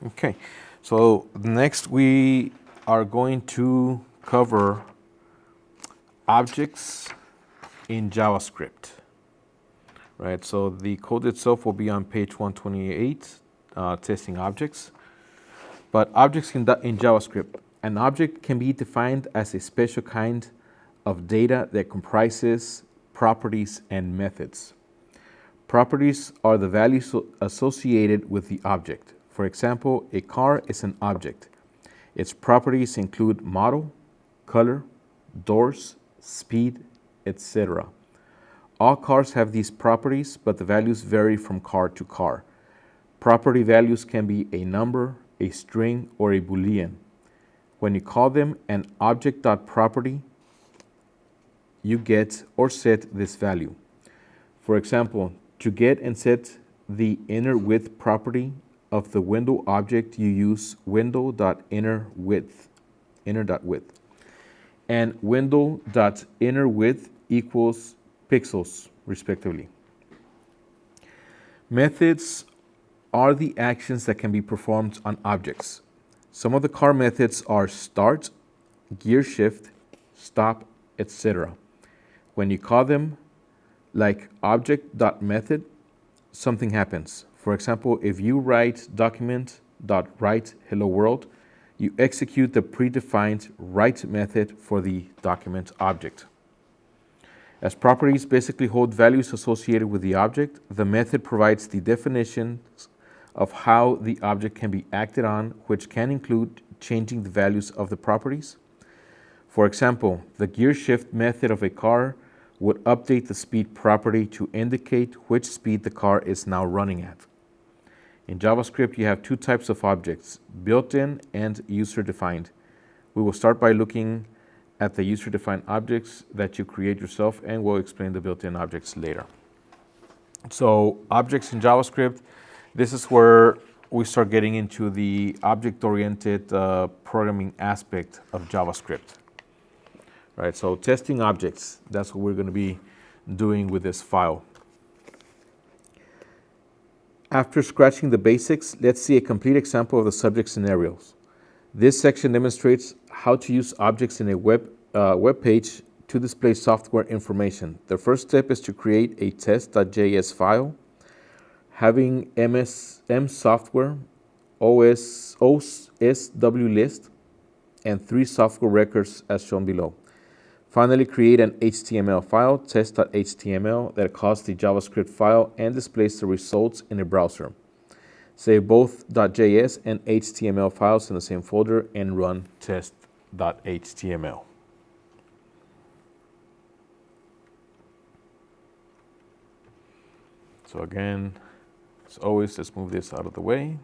Okay, so next we are going to cover objects in JavaScript, right? So the code itself will be on page 128, testing objects. But objects in JavaScript, an object can be defined as a special kind of data that comprises properties and methods. Properties are the values associated with the object. For example, a car is an object. Its properties include model, color, doors, speed, etc. All cars have these properties, but the values vary from car to car. Property values can be a number, a string, or a Boolean. When you call them an object.property, you get or set this value. For example, to get and set the inner width property of the window object, you use window.innerWidth, inner.width. And window.innerWidth equals pixels, respectively. Methods are the actions that can be performed on objects. Some of the car methods are start, gear shift, stop, etc. When you call them like object.method, something happens. For example, if you write document.write hello world, you execute the predefined write method for the document object. As properties basically hold values associated with the object, the method provides the definitions of how the object can be acted on, which can include changing the values of the properties. For example, the gear shift method of a car would update the speed property to indicate which speed the car is now running at. In JavaScript, you have two types of objects, built-in and user-defined. We will start by looking at the user-defined objects that you create yourself, and we'll explain the built-in objects later. So objects in JavaScript, this is where we start getting into the object-oriented programming aspect of JavaScript. Right, so testing objects, that's what we're going to be doing with this file. After scratching the basics, let's see a complete example of the subject scenarios. This section demonstrates how to use objects in a web page to display software information. The first step is to create a test.js file having msoftware, OSW and 3 software records as shown below. Finally, create an HTML file, test.html, that calls the JavaScript file and displays the results in a browser. Save both .js and HTML files in the same folder and run test.html. So again, as always, let's move this out of the way.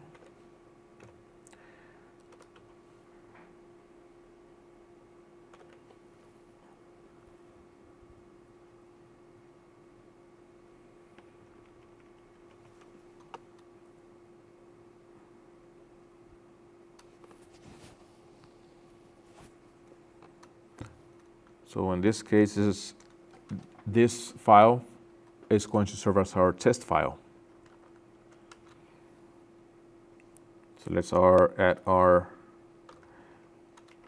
So in this case, this file is going to serve as our test file. So let's add our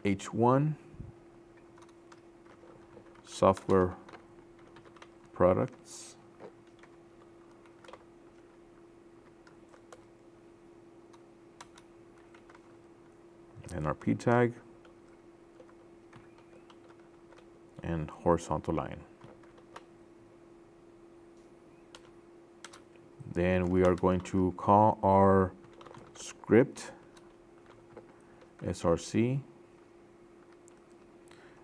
H1 software products. And our p tag and horizontal line. Then we are going to call our script src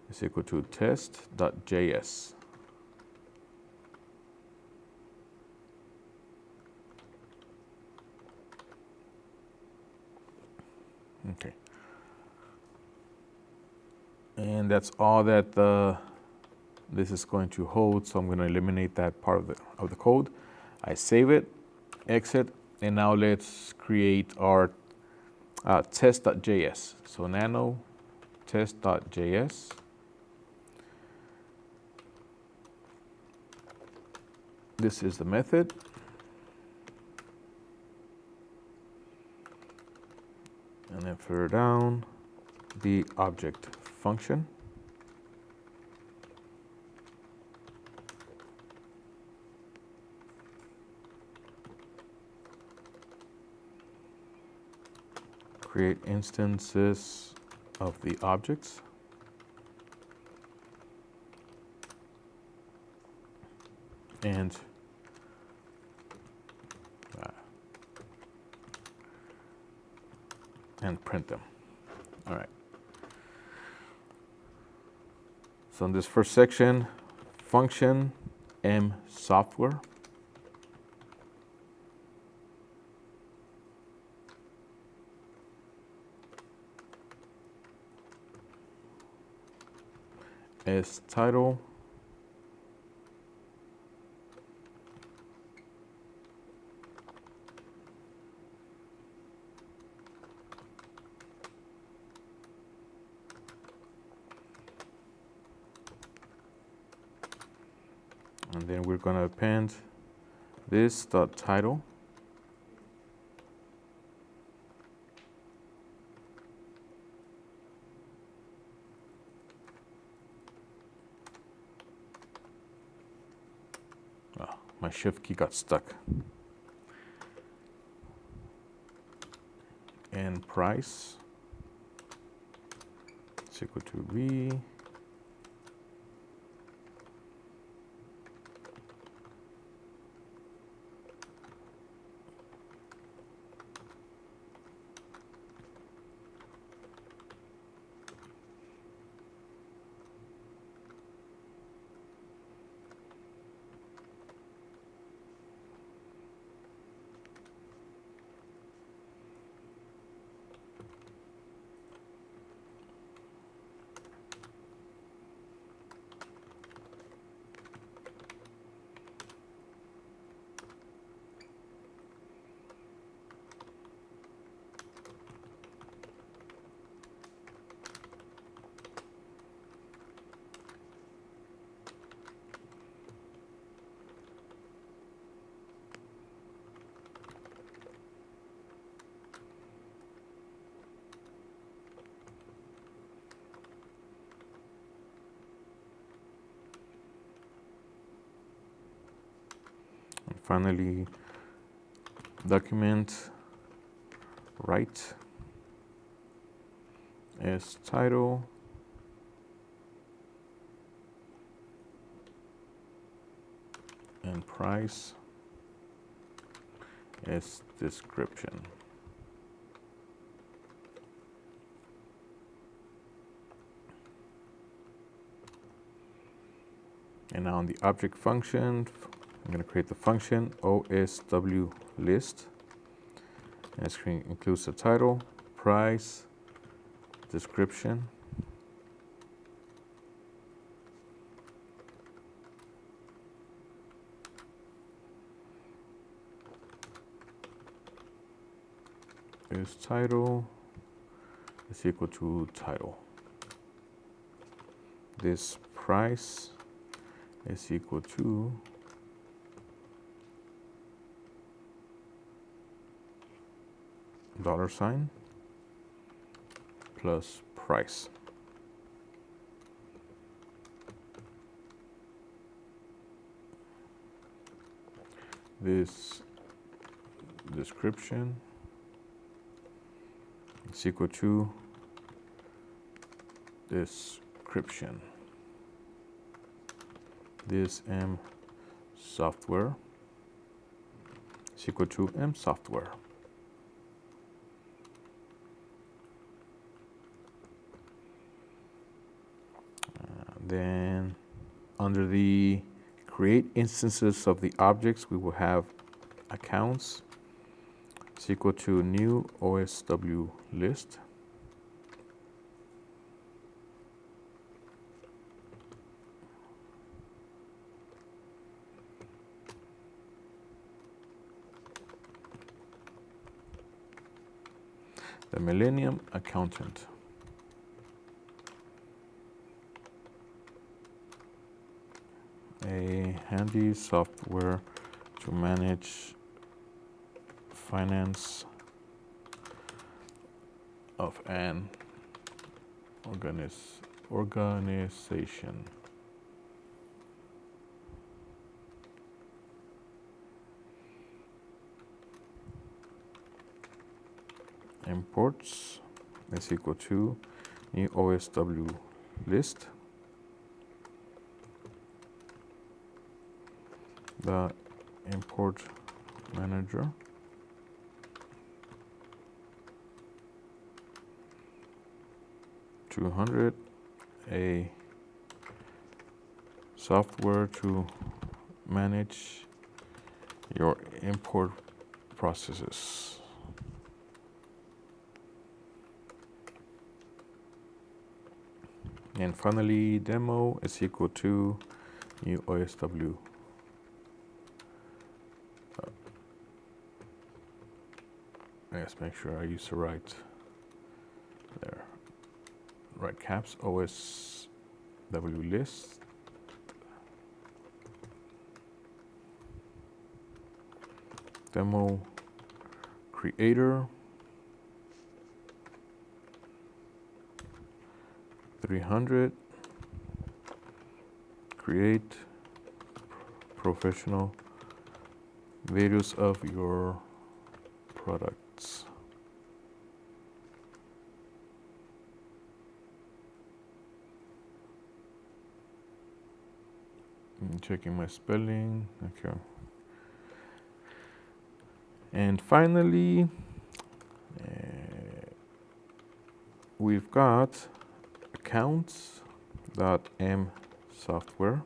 is equal to test.js. Okay. And that's all that this is going to hold, so I'm going to eliminate that part of the code. I save it, exit, and now let's create our test.js. So nano test.js. This is the method. And then further down, the object function. Create instances of the objects. And print them. All right. So in this first section, function M software. S title. And then we're going to append this dot title. Oh, my shift key got stuck. And price is equal to V. And finally, document write as title. And price as description. And now on the object function, I'm going to create the function OSW list. And it's going to include the title, price, description. Is title is equal to title. This price is equal to $sign plus price. This description is equal to description. This M software is equal to M software. Then under the create instances of the objects, we will have accounts is equal to new OSW list. The Millennium Accountant. A handy software to manage finance of an organization. Imports is equal to new OSW list. The import manager (200) a software to manage your import processes. And finally, demo is equal to new OSW. Let's make sure I use the right caps, OSW list. Demo creator 300, create professional videos of your products. I'm checking my spelling. Okay. And finally, we've got accounts.m software.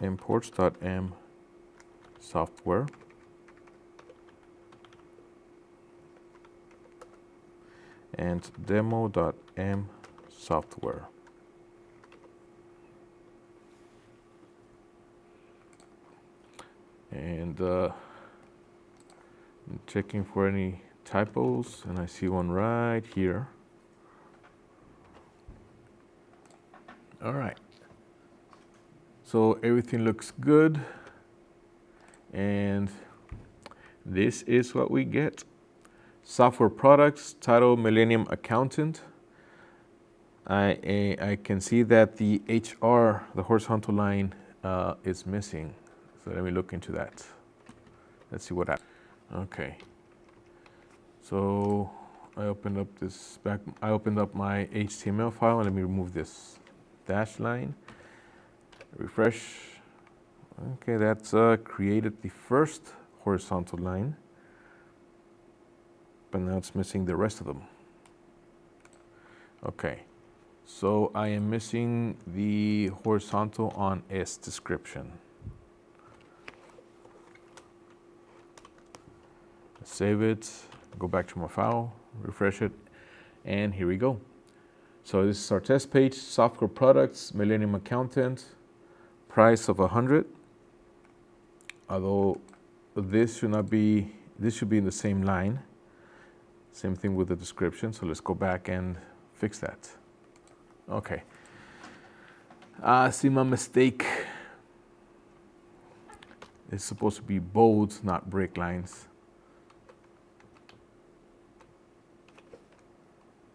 Imports.m software. And demo.m software. And I'm checking for any typos, and I see one right here. All right. So everything looks good, and this is what we get. Software products, title Millennium Accountant. I can see that the HR, the horizontal line, is missing. So let me look into that. Let's see what happens. Okay. So I opened up my HTML file, and let me remove this dash line. Refresh. Okay, that's created the first horizontal line, but now it's missing the rest of them. Okay, so I am missing the horizontal on S description. Save it, go back to my file, refresh it, and here we go. So this is our test page, software products, Millennium Accountant, price of 100. Although this should be in the same line. Same thing with the description. So let's go back and fix that. Okay. See my mistake. It's supposed to be bold, not break lines.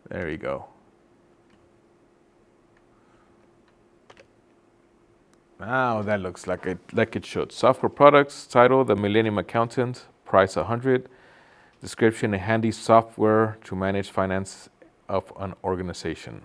There you go. Now that looks like it should. Software products, title, the Millennium Accountant, price 100. Description, a handy software to manage finance of an organization.